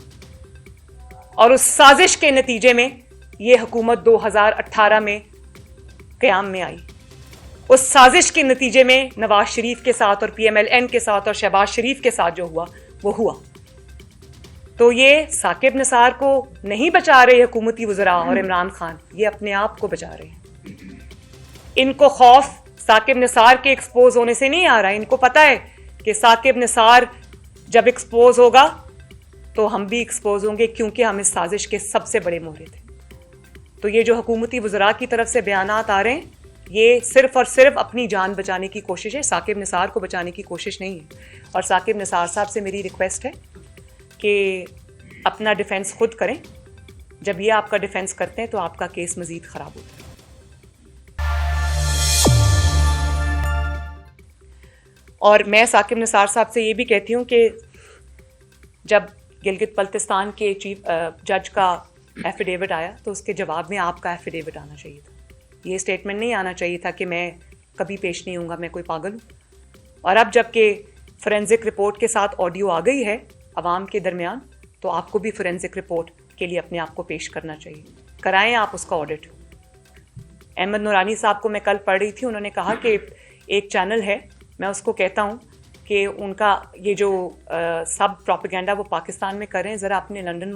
और उस साजिश के नतीजे में ये हुकूमत 2018 में क़याम में आई। उस साजिश के नतीजे में नवाज शरीफ के साथ और PMLN के साथ और शहबाज शरीफ के साथ जो हुआ वो हुआ। तो ये साकिब निसार को नहीं बचा रहे हुकूमती वज़रा और इमरान खान, ये अपने आप को बचा रहे हैं। इनको खौफ साकिब निसार के एक्सपोज होने से नहीं आ रहा है। इनको पता है कि साकिब निसार जब एक्सपोज होगा तो हम भी एक्सपोज होंगे, क्योंकि हम इस साजिश के सबसे बड़े मोहरे थे। तो ये जो हुकूमती वज़रा की तरफ से बयानात आ रहे हैं, ये सिर्फ और सिर्फ अपनी जान बचाने की कोशिश है, साकिब निसार को बचाने की कोशिश नहीं है। और साकिब निसार साहब से मेरी रिक्वेस्ट है कि अपना डिफेंस खुद करें। जब ये आपका डिफेंस करते हैं तो आपका केस मज़ीद ख़राब होता है। और मैं साकिब निसार साहब से ये भी कहती हूँ कि जब गिलगित बल्तिस्तान के चीफ जज का एफिडेविट आया तो उसके जवाब में आपका एफिडेविट आना चाहिए था। ये स्टेटमेंट नहीं आना चाहिए था कि मैं कभी पेश नहीं होऊंगा, मैं कोई पागल हूँ। और अब जबकि फोरेंसिक रिपोर्ट के साथ ऑडियो आ गई है आवाम के दरमियान, तो आपको भी फोरेंसिक रिपोर्ट के लिए अपने आप को पेश करना चाहिए। कराएं आप उसका ऑडिट। अहमद नूरानी साहब को मैं कल पढ़ रही थी, उन्होंने कहा कि एक चैनल है, मैं उसको कहता हूँ कि उनका ये जो सब प्रोपेगेंडा वो पाकिस्तान में करें, ज़रा अपने लंदन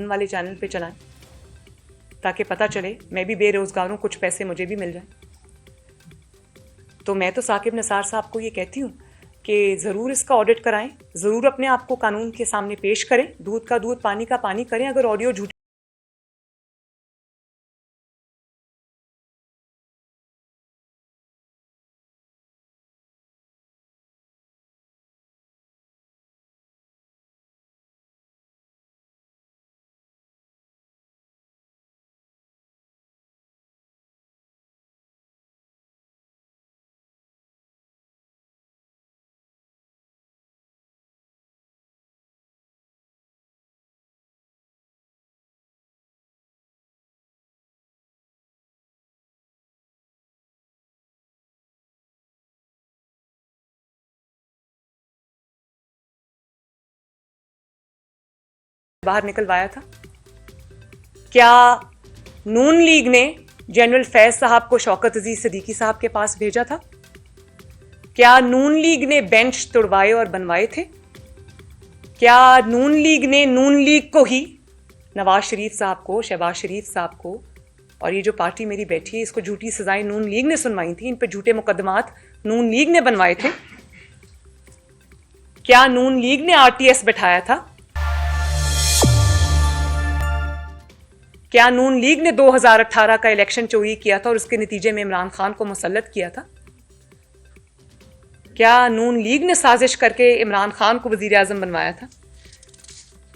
वाले चैनल पे चलाएं ताकि पता चले। मैं भी बेरोज़गार हूँ, कुछ पैसे मुझे भी मिल जाएं। तो मैं तो साकिब निसार साहब को ये कहती हूँ कि ज़रूर इसका ऑडिट कराएं, ज़रूर अपने आप को कानून के सामने पेश करें, दूध का दूध पानी का पानी करें। अगर ऑडियो झूठी बाहर निकलवाया था? क्या नून लीग ने जनरल फैज साहब को शौकत अजीज सिद्दीकी साहब के पास भेजा था? क्या नून लीग ने बेंच तोड़वाए और बनवाए थे? क्या नून लीग ने नून लीग को ही, नवाज शरीफ साहब को, शहबाज शरीफ साहब को, और ये जो पार्टी मेरी बैठी है इसको झूठी सजाएं नून लीग ने सुनवाई थी, इन पर झूठे मुकदमात नून लीग ने बनवाए थे? क्या नून लीग ने आरटीएस बैठाया था? क्या नून लीग ने 2018 का इलेक्शन चोरी किया था और उसके नतीजे में इमरान खान को मुसल्लत किया था? क्या नून लीग ने साजिश करके इमरान खान को वजीर आजम बनवाया था?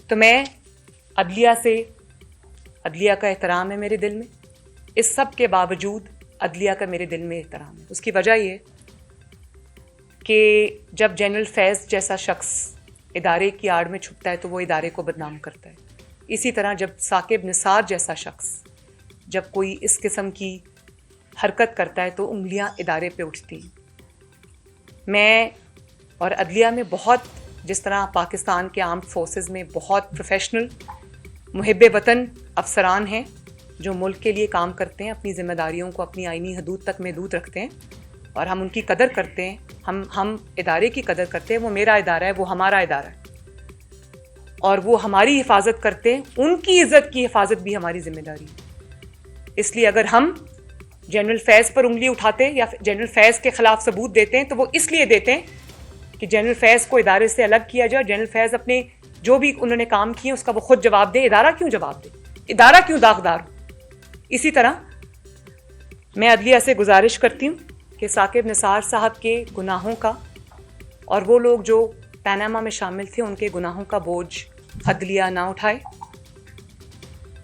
तो मैं अदलिया का एहतराम है मेरे दिल में। इस सब के बावजूद अदलिया का मेरे दिल में एहतराम है। उसकी वजह यह कि जब जनरल फैज़ जैसा शख्स इदारे की आड़ में छुपता है तो वो इदारे को बदनाम करता है। इसी तरह जब साकिब निसार जैसा शख्स जब कोई इस किस्म की हरकत करता है तो उंगलियां इदारे पे उठती हैं। मैं और अदलिया में बहुत, जिस तरह पाकिस्तान के आर्म्ड फोर्सेस में बहुत प्रोफेशनल मुहिब्बे वतन अफसरान हैं जो मुल्क के लिए काम करते हैं, अपनी जिम्मेदारियों को अपनी आईनी हदूद तक महदूद रखते हैं और हम उनकी कदर करते हैं। हम इदारे की कदर करते हैं। वो मेरा इदारा है, वो हमारा इदारा है और वो हमारी हिफाजत करते हैं। उनकी इज्जत की हिफाजत भी हमारी जिम्मेदारी है। इसलिए अगर हम जनरल फैज़ पर उंगली उठाते या जनरल फैज़ के खिलाफ सबूत देते हैं तो वो इसलिए देते हैं कि जनरल फैज़ को इदारे से अलग किया जाए। जनरल फैज़ अपने जो भी उन्होंने काम किए उसका वो खुद जवाब दे। इदारा क्यों जवाब दे? इदारा क्यों दागदार हो? इसी तरह मैं अदलिया से गुजारिश करती हूँ कि साकिब निसार साहब के गुनाहों का और वो लोग जो पनामा में शामिल थे उनके गुनाहों का बोझ अदलिया ना उठाए।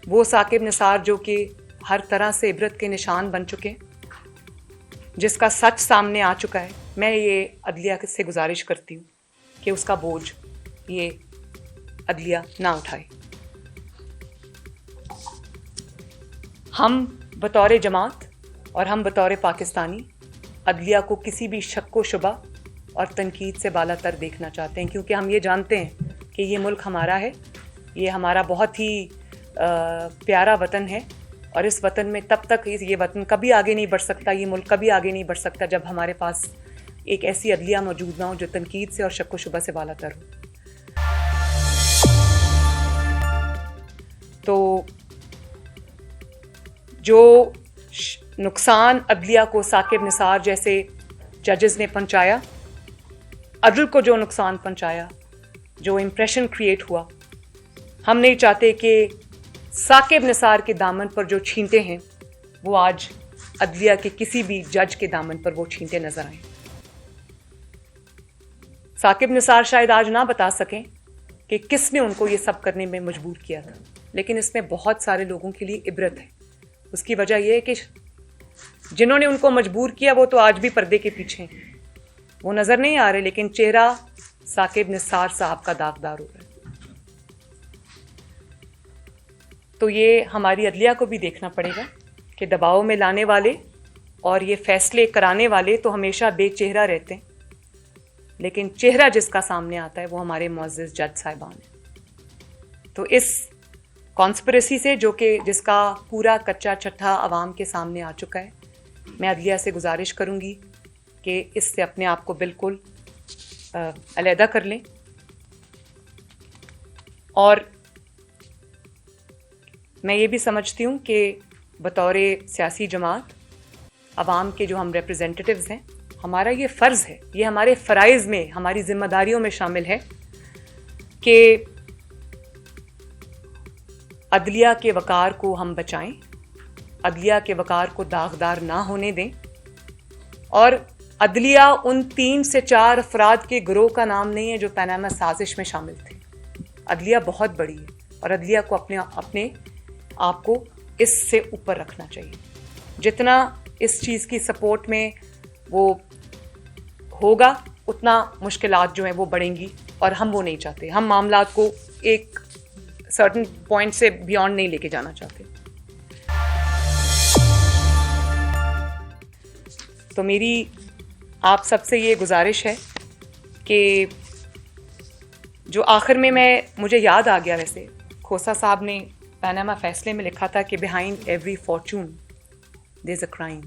वो साकिब निसार जो कि हर तरह से इबरत के निशान बन चुके, जिसका सच सामने आ चुका है, मैं ये अदलिया से गुजारिश करती हूँ कि उसका बोझ ये अदलिया ना उठाए। हम बतौर जमात और हम बतौर पाकिस्तानी अदलिया को किसी भी शक व शुबा और तनकीद से बालातर देखना चाहते हैं, क्योंकि हम ये जानते हैं कि ये मुल्क हमारा है, ये हमारा बहुत ही प्यारा वतन है और इस वतन में तब तक ये वतन कभी आगे नहीं बढ़ सकता, ये मुल्क कभी आगे नहीं बढ़ सकता जब हमारे पास एक ऐसी अदलिया मौजूद ना हो जो तनकीद से और शक व शुबा से बालातर हो। तो जो नुकसान अदलिया को साकिब निसार जैसे जजेस ने पहुंचाया, अदल को जो नुकसान पहुंचाया, जो इम्प्रेशन क्रिएट हुआ, हम नहीं चाहते कि साकिब निसार के दामन पर जो छींटे हैं वो आज अदलिया के किसी भी जज के दामन पर वो छींटे नजर आए। साकिब निसार शायद आज ना बता सकें कि किसने उनको ये सब करने में मजबूर किया था, लेकिन इसमें बहुत सारे लोगों के लिए इबरत है। उसकी वजह यह है कि जिन्होंने उनको मजबूर किया वो तो आज भी पर्दे के पीछे हैं, वो नजर नहीं आ रहे, लेकिन चेहरा साकिब निसार साहब का दागदार हो रहा है। तो ये हमारी अदलिया को भी देखना पड़ेगा कि दबाव में लाने वाले और ये फैसले कराने वाले तो हमेशा बेचेहरा रहते हैं, लेकिन चेहरा जिसका सामने आता है वो हमारे मुअज़्ज़िज़ जज साहिबान हैं। तो इस कॉन्स्पिरेसी से जो कि जिसका पूरा कच्चा छट्ठा आवाम के सामने आ चुका है, मैं अदलिया से गुजारिश करूंगी कि इससे अपने आप को बिल्कुल अलहदा कर लें। और मैं ये भी समझती हूँ कि बतौर सियासी जमात अवाम के जो हम रिप्रेजेंटेटिव्स हैं, हमारा ये फ़र्ज़ है, ये हमारे फ़राइज़ में, हमारी ज़िम्मेदारियों में शामिल है कि अदलिया के वक़ार को हम बचाएं, अदलिया के वक़ार को दागदार ना होने दें। और अदलिया उन 3 से 4 अफराद के गिरोह का नाम नहीं है जो पनामा साजिश में शामिल थे। अदलिया बहुत बड़ी है और अदलिया को अपने आप को इससे ऊपर रखना चाहिए। जितना इस चीज़ की सपोर्ट में वो होगा उतना मुश्किलात जो हैं वो बढ़ेंगी और हम वो नहीं चाहते। हम मामलात को एक सर्टन पॉइंट से बियॉन्ड नहीं लेके जाना चाहते। तो मेरी आप सबसे ये गुजारिश है कि जो आखिर में मुझे याद आ गया, वैसे खोसा साहब ने पनामा फैसले में लिखा था कि behind every fortune there is a crime.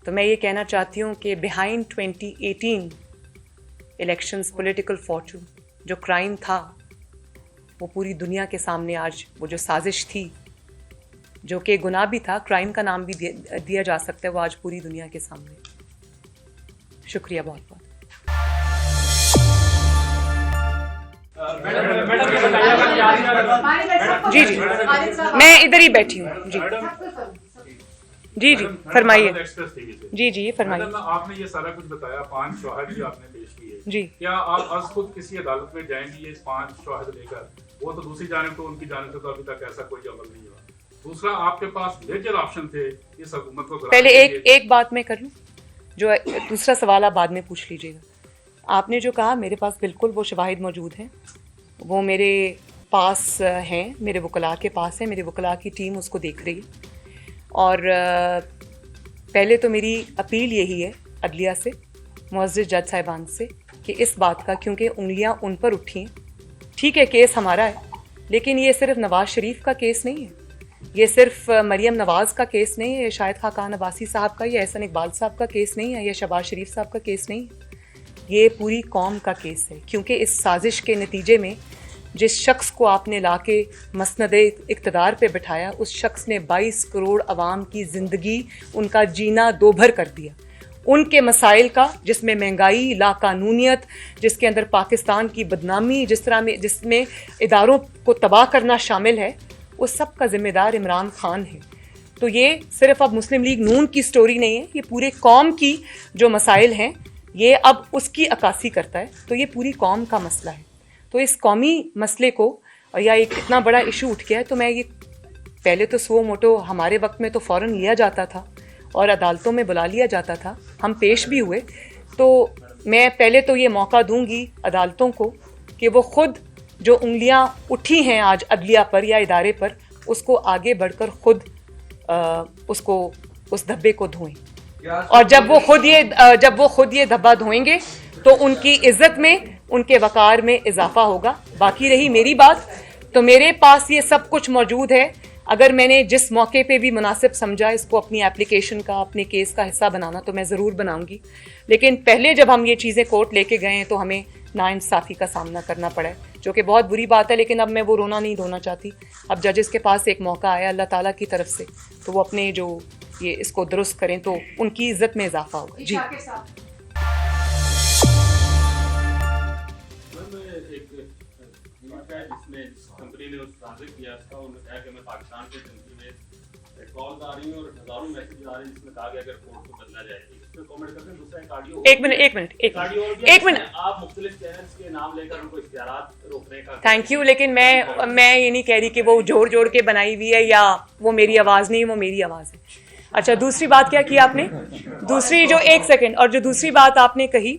तो मैं ये कहना चाहती हूँ कि बिहाइंड 2018 इलेक्शंस पॉलिटिकल फॉर्चून जो क्राइम था वो पूरी दुनिया के सामने आज वो जो साजिश थी, जो कि गुनाह भी था, क्राइम का नाम भी दिया जा सकता है, वो आज पूरी दुनिया के सामने। शुक्रिया बहुत बहुत। जी जी, मैं इधर ही बैठी हूँ। जी जी जी, फरमाइए। जी जी, फरमाइए। आपने ये सारा कुछ बताया, 5 शवाहिद जो आपने पेश किए जी, क्या आप आज खुद किसी अदालत में जाएंगी ये 5 शवाहिद लेकर? वो तो दूसरी जानिब तो उनकी जानिब से तो अभी तक ऐसा कोई अमल नहीं हुआ। दूसरा, आपके पास मेजर ऑप्शन थे इस हुकूमत को। पहले एक बात मैं कर लूँ, जो दूसरा सवाल आप बाद में पूछ लीजिएगा। आपने जो कहा, मेरे पास बिल्कुल वो शवाहिद मौजूद हैं, वो मेरे पास हैं, मेरे वकला के पास है, मेरे वकला की टीम उसको देख रही है। और पहले तो मेरी अपील यही है अदलिया से, मुअज़्ज़िज़ जज साहिबान से, कि इस बात का, क्योंकि उंगलियां उन पर उठी हैं, ठीक है केस हमारा है, लेकिन ये सिर्फ नवाज़ शरीफ का केस नहीं है, ये सिर्फ मरियम नवाज़ का केस नहीं है, ये शाहिद खाकान अब्बासी साहब का, ये एहसन इकबाल साहब का केस नहीं है, ये शहबाज शरीफ साहब का केस नहीं है, ये पूरी कौम का केस है। क्योंकि इस साजिश के नतीजे में जिस शख्स को आपने लाके मसनद इक़्तिदार पे बिठाया, उस शख्स ने 22 करोड़ अवाम की ज़िंदगी, उनका जीना दोभर कर दिया। उनके मसाइल का, जिसमें महंगाई, लाकानूनियत, जिसके अंदर पाकिस्तान की बदनामी, जिसमें इदारों को तबाह करना शामिल है, उस सब का ज़िम्मेदार इमरान खान है। तो ये सिर्फ अब मुस्लिम लीग नून की स्टोरी नहीं है, ये पूरे कौम की जो मसाइल हैं, ये अब उसकी अक्कासी करता है। तो ये पूरी कौम का मसला है। तो इस कौमी मसले को, या एक इतना बड़ा इशू उठ गया है, तो मैं ये पहले तो सो मोटो हमारे वक्त में तो फ़ौरन लिया जाता था और अदालतों में बुला लिया जाता था, हम पेश भी हुए। तो मैं पहले तो ये मौका दूंगी अदालतों को कि वो ख़ुद जो उंगलियां उठी हैं आज अदलिया पर या इदारे पर, उसको आगे बढ़कर ख़ुद उसको उस धब्बे को धोएं। और जब वो खुद ये धब्बा धोएंगे तो उनकी इज्जत में, उनके वक़ार में इजाफा होगा। बाकी रही मेरी बात, तो मेरे पास ये सब कुछ मौजूद है। अगर मैंने जिस मौके पे भी मुनासिब समझा इसको अपनी एप्लीकेशन का, अपने केस का हिस्सा बनाना, तो मैं ज़रूर बनाऊंगी। लेकिन पहले जब हम ये चीज़ें कोर्ट लेके गए हैं तो हमें नाइंसाफ़ी का सामना करना पड़ा है, जो कि बहुत बुरी बात है। लेकिन अब मैं वो रोना नहीं धोना चाहती। अब जजेस के पास एक मौका आया अल्लाह ताला की तरफ से, तो वो अपने जो ये इसको दुरुस्त करें तो उनकी इज्जत में इजाफा होगा। जी, कंपनी ने उस ट्रांसफर किया था, उन्होंने कहा कि मैं पाकिस्तान के कंपनी में कॉल्स आ रही हैं और हजारों मैसेज आ रहे हैं जिसमें कहा गया अगर कोर्ट को बदला जाए। इस पे कमेंट करते हैं। दूसरा एक ऑडियो, एक मिनट आप मुख्तलिफ चैनल्स के नाम लेकर उनको इख्तियारात रोकने का, थैंक यू। लेकिन मैं ये नहीं कह रही कि वो जोड़ के बनाई हुई है या वो मेरी आवाज़ नहीं, वो मेरी आवाज़ है। अच्छा, दूसरी बात क्या की आपने? दूसरी जो, एक सेकेंड, और जो दूसरी बात आपने कही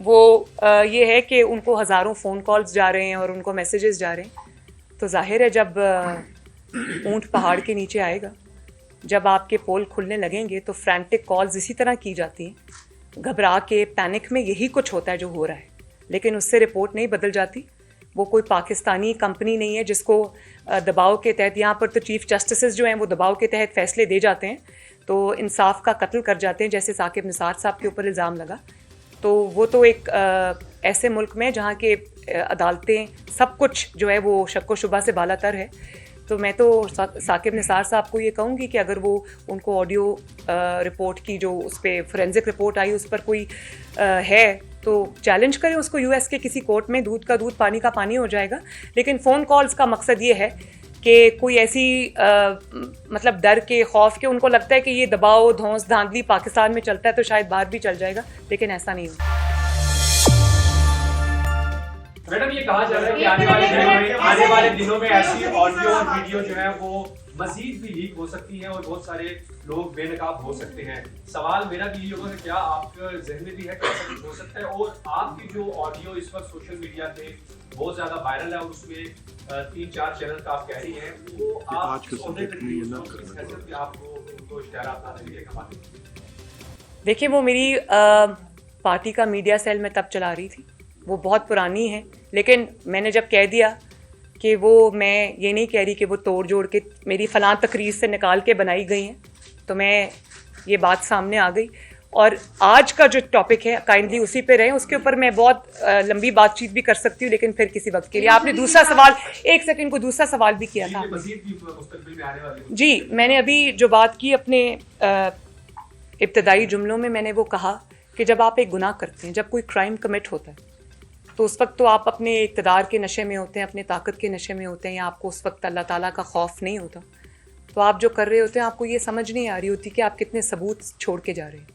वो ये है कि उनको हज़ारों फ़ोन कॉल्स जा रहे हैं और उनको मैसेजेस जा रहे हैं। तो जाहिर है जब ऊंट पहाड़ के नीचे आएगा, जब आपके पोल खुलने लगेंगे तो फ्रैंटिक कॉल्स इसी तरह की जाती हैं, घबरा के, पैनिक में, यही कुछ होता है जो हो रहा है। लेकिन उससे रिपोर्ट नहीं बदल जाती। वो कोई पाकिस्तानी कंपनी नहीं है जिसको दबाव के तहत, यहाँ पर तो चीफ़ जस्टिस जो हैं वो दबाव के तहत फ़ैसले दे जाते हैं, तो इंसाफ का कत्ल कर जाते हैं, जैसे साकिब निसार साहब के ऊपर इल्ज़ाम लगा। तो वो तो एक ऐसे मुल्क में जहाँ के अदालतें सब कुछ जो है वो शक व शुबा से बालातर है। तो मैं तो साकिब निसार साहब को ये कहूँगी कि अगर वो उनको ऑडियो रिपोर्ट की जो उस पर फोरेंसिक रिपोर्ट आई उस पर कोई है तो चैलेंज करें उसको यूएस के किसी कोर्ट में। दूध का दूध पानी का पानी हो जाएगा। लेकिन फ़ोन कॉल्स का मकसद ये है कि कोई ऐसी मतलब डर के खौफ के उनको लगता है कि ये दबाव धौंस धांधली पाकिस्तान में चलता है तो शायद बाहर भी चल जाएगा, लेकिन ऐसा नहीं हो। मैडम ये कहा जा रहा है कि आने वाले दिनों में ऐसी ऑडियो और वीडियो जो है वो मजीद भी लीक हो सकती हैं और बहुत सारे लोग बेनकाब हो सकते हैं। सवाल मेरा भी ये होगा कि क्या आपके ज़हन में भी है कि ऐसा कुछ हो सकता है? और आपकी जो ऑडियो इस वक्त सोशल मीडिया पे बहुत ज्यादा वायरल है और उसमें 3-4 चैनल का आप कह रही हैं, वो आप आपको उनको इश्तिहारात देने के हवाले। देखिए वो मेरी पार्टी का मीडिया सेल में तब चला रही थी, वो बहुत पुरानी है। लेकिन मैंने जब कह दिया कि वो, मैं ये नहीं कह रही कि वो तोड़ जोड़ के मेरी फ़लाँ तकरीर से निकाल के बनाई गई हैं, तो मैं ये बात सामने आ गई। और आज का जो टॉपिक है काइंडली उसी पे रहें, उसके ऊपर मैं बहुत लंबी बातचीत भी कर सकती हूँ, लेकिन फिर किसी वक्त के लिए। आपने दूसरा सवाल, एक सेकंड को दूसरा सवाल भी किया था जी। मैंने अभी जो बात की अपने इब्तदाई जुमलों में, मैंने वो कहा कि जब आप एक गुनाह करते हैं, जब कोई क्राइम कमिट होता है, तो उस वक्त तो आप अपने इक़्तिदार के नशे में होते हैं, अपने ताकत के नशे में होते हैं, या आपको उस वक्त अल्लाह ताला का खौफ नहीं होता। तो आप जो कर रहे होते हैं, आपको ये समझ नहीं आ रही होती कि आप कितने सबूत छोड़ के जा रहे हैं।